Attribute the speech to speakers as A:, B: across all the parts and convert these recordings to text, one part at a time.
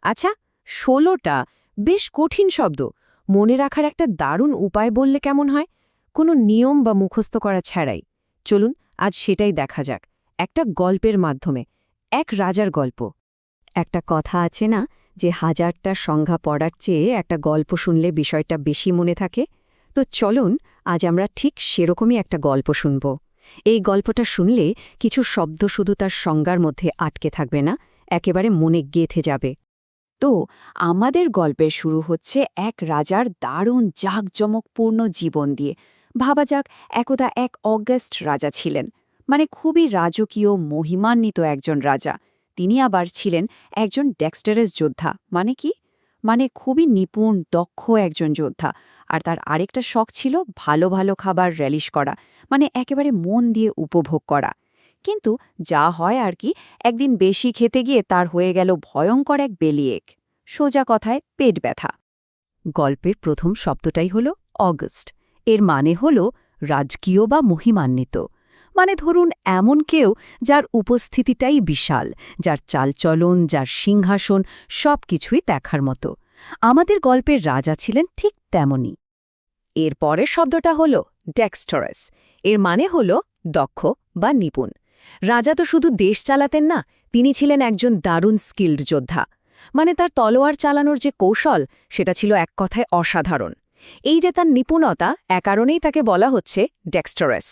A: আচ্ছা, ১৬টা বেশ কঠিন শব্দ মনে রাখার একটা দারুণ উপায় বললে কেমন হয়? কোনো নিয়ম বা মুখস্থ করা ছাড়াই। চলুন আজ সেটাই দেখা যাক, একটা গল্পের মাধ্যমে। এক রাজার গল্প।
B: একটা কথা আছে না, যে হাজারটা সংজ্ঞা পড়ার চেয়ে একটা গল্প শুনলে বিষয়টা বেশি মনে থাকে? তো চলুন আজ আমরা ঠিক সেরকমই একটা গল্প শুনব। এই গল্পটা শুনলে কিছু শব্দ শুধু তার সংজ্ঞার মধ্যে আটকে থাকবে না, একেবারে মনে গেঁথে যাবে।
C: তো আমাদের গল্পের শুরু হচ্ছে এক রাজার দারুণ জাঁকজমকপূর্ণ জীবন দিয়ে। ভাবা যাক, একদা এক অগাস্ট রাজা ছিলেন, মানে খুবই রাজকীয় মহিমান্বিত একজন রাজা। তিনি আবার ছিলেন একজন ডেক্সটারাস যোদ্ধা। মানে কি? মানে খুবই নিপুণ দক্ষ একজন যোদ্ধা। আর তার আরেকটা শখ ছিল ভালো ভালো খাবার রেলিশ করা, মানে একেবারে মন দিয়ে উপভোগ করা। কিন্তু যা হয় আর কি, একদিন বেশি খেতে গিয়ে তার হয়ে গেল ভয়ঙ্কর এক বেলিয়েক। সোজা কথায় পেট ব্যথা।
B: গল্পের প্রথম শব্দটাই হল অগস্ট। এর মানে হল রাজকীয় বা মহিমান্বিত। মানে ধরুন এমন কেউ যার উপস্থিতিটাই বিশাল, যার চালচলন, যার সিংহাসন সব কিছুই দেখার মতো। আমাদের গল্পের রাজা ছিলেন ঠিক তেমনই।
A: এর পরের শব্দটা হল ডেক্সটারাস। এর মানে হল দক্ষ বা নিপুণ। রাজা তো শুধু দেশ চালাতেন না, তিনি ছিলেন একজন দারুণ স্কিল্ড যোদ্ধা। মানে তার তলোয়ার চালানোর যে কৌশল, সেটা ছিল এক কথায় অসাধারণ। এই যে তার নিপুণতা, কারণেই তাকে বলা হচ্ছে ডেক্সটারাস।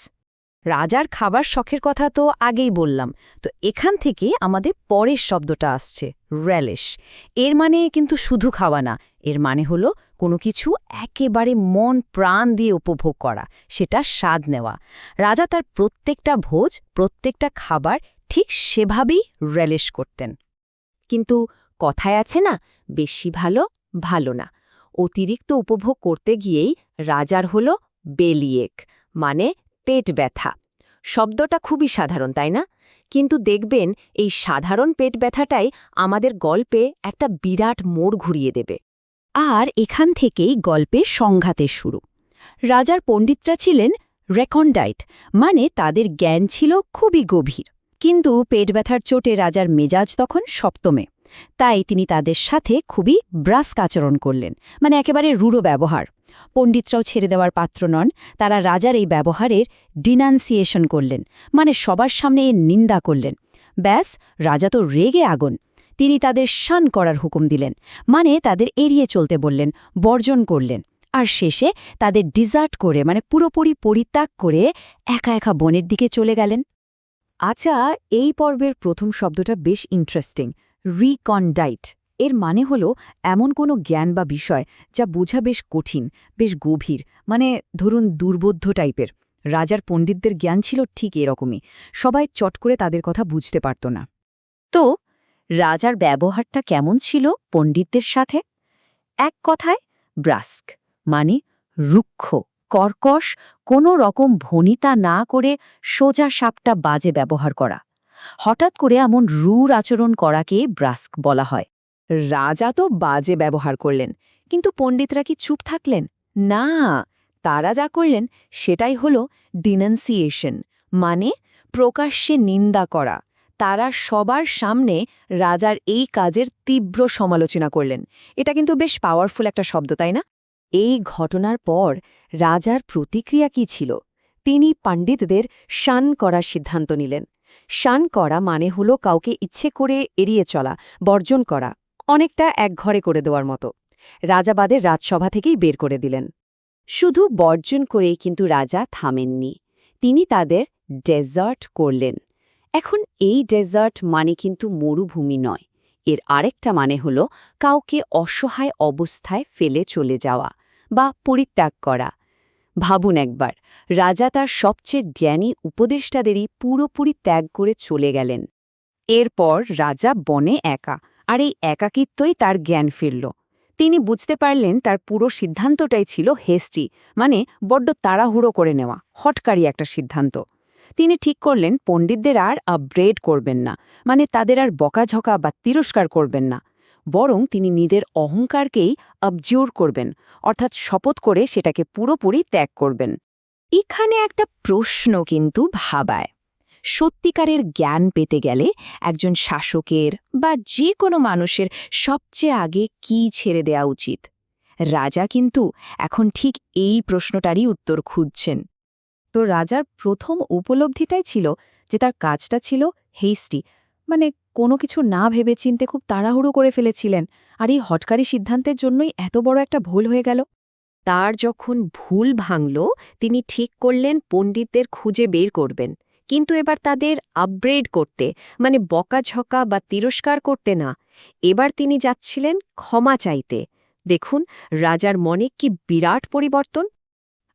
A: রাজার খাবার শখের কথা তো আগেই বললাম, তো এখান থেকে আমাদের পরের শব্দটা আসছে রেলিশ। এর মানে কিন্তু শুধু খাওয়া না, এর মানে হলো কোনো কিছু একেবারে মন প্রাণ দিয়ে উপভোগ করা, সেটা স্বাদ নেওয়া। রাজা তার প্রত্যেকটা ভোজ, প্রত্যেকটা খাবার ঠিক সেভাবেই রেলিশ করতেন। কিন্তু কথায় আছে না, বেশি ভালো ভালো না। অতিরিক্ত উপভোগ করতে গিয়েই রাজার হলো বেলিয়েক, মানে পেট ব্যথা। শব্দটা খুবই সাধারণ, তাই না? কিন্তু দেখবেন এই সাধারণ পেট ব্যথাটাই আমাদের গল্পে একটা বিরাট মোড় ঘুরিয়ে দেবে।
B: আর এখান থেকেই গল্পের সংঘাতের শুরু। রাজার পণ্ডিতরা ছিলেন রেকন্ডাইট, মানে তাদের জ্ঞান ছিল খুবই গভীর। কিন্তু পেট ব্যথার চোটে রাজার মেজাজ তখন সপ্তমে। তাই তিনি তাদের সাথে খুবই ব্রাস্ক আচরণ করলেন, মানে একেবারে রূঢ় ব্যবহার। পণ্ডিতরাও ছেড়ে দেওয়ার পাত্র নন, তারা রাজার এই ব্যবহারের ডিনান্সিয়েশন করলেন, মানে সবার সামনে এর নিন্দা করলেন। ব্যাস, রাজা তো রেগে আগুন। তিনি তাদের শান করার হুকুম দিলেন, মানে তাদের এড়িয়ে চলতে বললেন, বর্জন করলেন। আর শেষে তাদের ডিজার্ট করে, মানে পুরোপুরি পরিত্যাগ করে একা একা বনের দিকে চলে গেলেন।
A: আচ্ছা, এই পর্বের প্রথম শব্দটা বেশ ইন্টারেস্টিং, রিকন্ডাইট। এর মানে হলো এমন কোনো জ্ঞান বা বিষয় যা বোঝা বেশ কঠিন, বেশ গভীর, মানে ধরুন দুর্বোধ্য টাইপের। রাজার পণ্ডিতদের জ্ঞান ছিল ঠিক এরকমই, সবাই চট করে তাদের কথা বুঝতে পারত না।
C: তো রাজার ব্যবহারটা কেমন ছিল পণ্ডিতদের সাথে? এক কথায় ব্রাস্ক, মানে রুক্ষ, কর্কশ, কোনো রকম ভনিতা না করে সোজা সাপটা বাজে ব্যবহার করা। হঠাৎ করে এমন রূঢ় আচরণ করাকে ব্রাস্ক বলা হয়।
A: রাজা তো বাজে ব্যবহার করলেন, কিন্তু পণ্ডিতরা কি চুপ থাকলেন? না, তারা যা করলেন সেটাই হলো ডিনান্সিয়েশন, মানে প্রকাশ্যে নিন্দা করা। তারা সবার সামনে রাজার এই কাজের তীব্র সমালোচনা করলেন। এটা কিন্তু বেশ পাওয়ারফুল একটা শব্দ, তাই না? এই ঘটনার পর রাজার প্রতিক্রিয়া কি ছিল? তিনি পণ্ডিতদের শান করার সিদ্ধান্ত নিলেন। শান করা মানে হলো কাউকে ইচ্ছে করে এড়িয়ে চলা, বর্জন করা, অনেকটা একঘরে করে দেওয়ার মতো। রাজাবাদের রাজসভা থেকেই বের করে দিলেন। শুধু বর্জন করেই কিন্তু রাজা থামেননি, তিনি তাদের ডেজার্ট করলেন। এখন এই ডেজার্ট মানে কিন্তু মরুভূমি নয়, এর আরেকটা মানে হলো কাউকে অসহায় অবস্থায় ফেলে চলে যাওয়া বা পরিত্যাগ করা। ভাবুন একবার, রাজা তার সবচেয়ে জ্ঞানী উপদেষ্টাদেরই পুরোপুরি ত্যাগ করে চলে গেলেন। এরপর রাজা বনে একা, আর এই একাকিত্বই তার জ্ঞান ফিরল। তিনি বুঝতে পারলেন তার পুরো সিদ্ধান্তটাই ছিল হেস্টি, মানে বড্ড তাড়াহুড়ো করে নেওয়া, হটকারী একটা সিদ্ধান্ত। তিনি ঠিক করলেন পণ্ডিতদের আর আপগ্রেড করবেন না, মানে তাদের আর বকাঝকা বা তিরস্কার করবেন না। বরং তিনি নিজের অহংকারকেই অবজিউর করবেন, অর্থাৎ শপথ করে সেটাকে পুরোপুরি ত্যাগ করবেন। এখানে একটা প্রশ্ন কিন্তু ভাবায়।
B: সত্যিকারের জ্ঞান পেতে গেলে একজন শাসকের বা যে কোনো মানুষের সবচেয়ে আগে কি ছেড়ে দেওয়া উচিত? রাজা কিন্তু এখন ঠিক এই প্রশ্নটারই উত্তর খুঁজছেন।
A: তো রাজার প্রথম উপলব্ধিটাই ছিল যে তার কাজটা ছিল হেস্টি, মানে কোনো কিছু না ভেবেচিন্তে খুব তাড়াহুড়ো করে ফেলেছিলেন, আর এই হঠকারী সিদ্ধান্তের জন্যই এত বড় একটা ভুল হয়ে গেল।
B: তার যখন ভুল ভাঙল, তিনি ঠিক করলেন পণ্ডিতদের খুঁজে বের করবেন, কিন্তু এবার তাদের আপগ্রেড করতে, মানে বকাঝকা বা তিরস্কার করতে না। এবার তিনি যাচ্ছিলেন ক্ষমা চাইতে। দেখুন রাজার মনে কি বিরাট পরিবর্তন।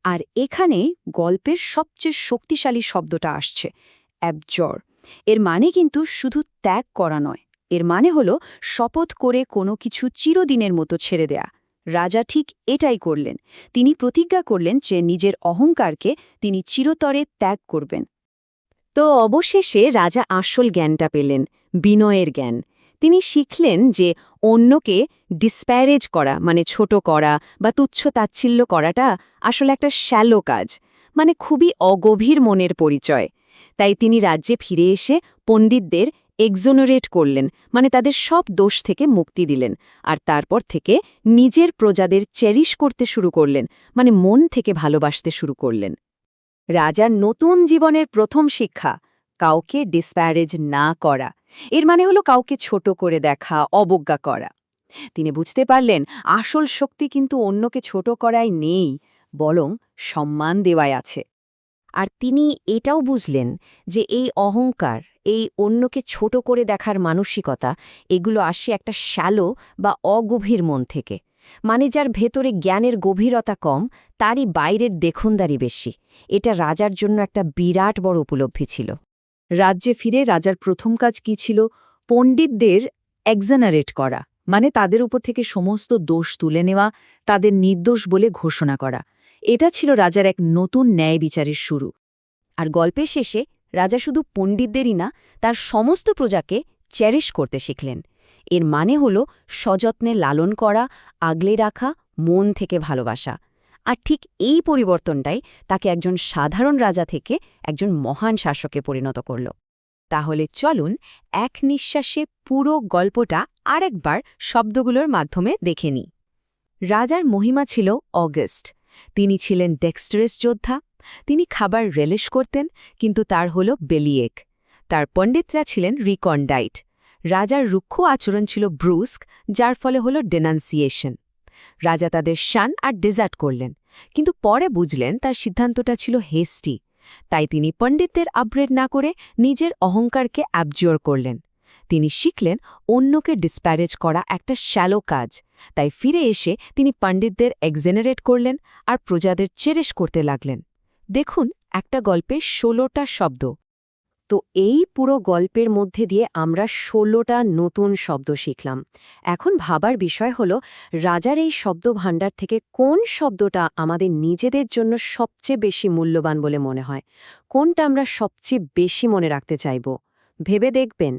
B: আর এখানে গল্পের সবচেয়ে শক্তিশালী শব্দটা আসছে, অ্যাবজর। এর মানে কিন্তু শুধু ত্যাগ করা নয়, এর মানে হলো শপথ করে কোনো কিছু চিরদিনের মতো ছেড়ে দেয়া। রাজা ঠিক এটাই করলেন। তিনি প্রতিজ্ঞা করলেন যে নিজের অহংকারকে তিনি চিরতরে ত্যাগ করবেন। তো অবশেষে রাজা আসল জ্ঞানটা পেলেন, বিনয়ের জ্ঞান। তিনি শিখলেন যে অন্যকে ডিসপ্যারেজ করা, মানে ছোট করা বা তুচ্ছ-তাচ্ছিল্য করাটা আসলে একটা শ্যালো কাজ, মানে খুবই অগভীর মনের পরিচয়। তাই তিনি রাজ্যে ফিরে এসে পণ্ডিতদের এক্সোনারেট করলেন, মানে তাদের সব দোষ থেকে মুক্তি দিলেন। আর তারপর থেকে নিজের প্রজাদের চেরিশ করতে শুরু করলেন, মানে মন থেকে ভালোবাসতে শুরু করলেন। রাজার নতুন জীবনের প্রথম শিক্ষা, কাউকে ডিসপ্যারেজ না করা। এর মানে হলো কাউকে ছোট করে দেখা, অবজ্ঞা করা। তিনি বুঝতে পারলেন আসল শক্তি কিন্তু অন্যকে ছোট করাই নেই, বরং সম্মান দেওয়ায় আছে। আর তিনি এটাও বুঝলেন যে এই অহংকার, এই অন্যকে ছোট করে দেখার মানসিকতা, এগুলো আসে একটা শ্যালো বা অগভীর মন থেকে। মানে যার ভেতরে জ্ঞানের গভীরতা কম, তারই বাইরের দেখনদারি বেশি। এটা রাজার জন্য একটা বিরাট বড় উপলব্ধি ছিল।
A: রাজ্যে ফিরে রাজার প্রথম কাজ কি ছিল? পণ্ডিতদের এক্সোনারেট করা, মানে তাদের উপর থেকে সমস্ত দোষ তুলে নেওয়া, তাদের নির্দোষ বলে ঘোষণা করা। এটা ছিল রাজার এক নতুন ন্যায় বিচারের শুরু।
B: আর গল্পের শেষে রাজা শুধু পণ্ডিতদেরই না, তার সমস্ত প্রজাকে চেরিশ করতে শিখলেন। এর মানে হল সযত্নে লালন করা, আগলে রাখা, মন থেকে ভালোবাসা। আর ঠিক এই পরিবর্তনটাই তাকে একজন সাধারণ রাজা থেকে একজন মহান শাসকে পরিণত করল। তাহলে চলুন এক নিঃশ্বাসে পুরো গল্পটা আরেকবার শব্দগুলোর মাধ্যমে দেখে নিই। রাজার মহিমা ছিল অগস্ট। তিনি ছিলেন ডেক্সটারাস যোদ্ধা। তিনি খাবার রেলিশ করতেন, কিন্তু তার হল বেলিয়েক। তার পণ্ডিতরা ছিলেন রিকন্ডাইট। রাজার রুক্ষ আচরণ ছিল ব্রুস্ক, যার ফলে হল ডেনান্সিয়েশন। রাজা তাদের শান আর ডিজার্ট করলেন, কিন্তু পরে বুঝলেন তার সিদ্ধান্তটা ছিল হেস্টি। তাই তিনি পণ্ডিতদের আপগ্রেড না করে নিজের অহংকারকে অ্যাবজর করলেন। তিনি শিখলেন অন্যকে ডিসপ্যারেজ করা একটা শ্যালো কাজ। তাই ফিরে এসে তিনি পণ্ডিতদের এক্সোনারেট করলেন আর প্রজাদের চেরিশ করতে লাগলেন। দেখুন একটা গল্পে ১৬টা শব্দ। তো এই পুরো গল্পের মধ্যে দিয়ে আমরা ১৬টা নতুন শব্দ শিখলাম। এখন ভাবার বিষয় হল রাজার এই শব্দভাণ্ডার থেকে কোন শব্দটা আমাদের নিজেদের জন্য সবচেয়ে বেশি মূল্যবান বলে মনে হয়, কোনটা আমরা সবচেয়ে বেশি মনে রাখতে চাইব। ভেবে দেখবেন।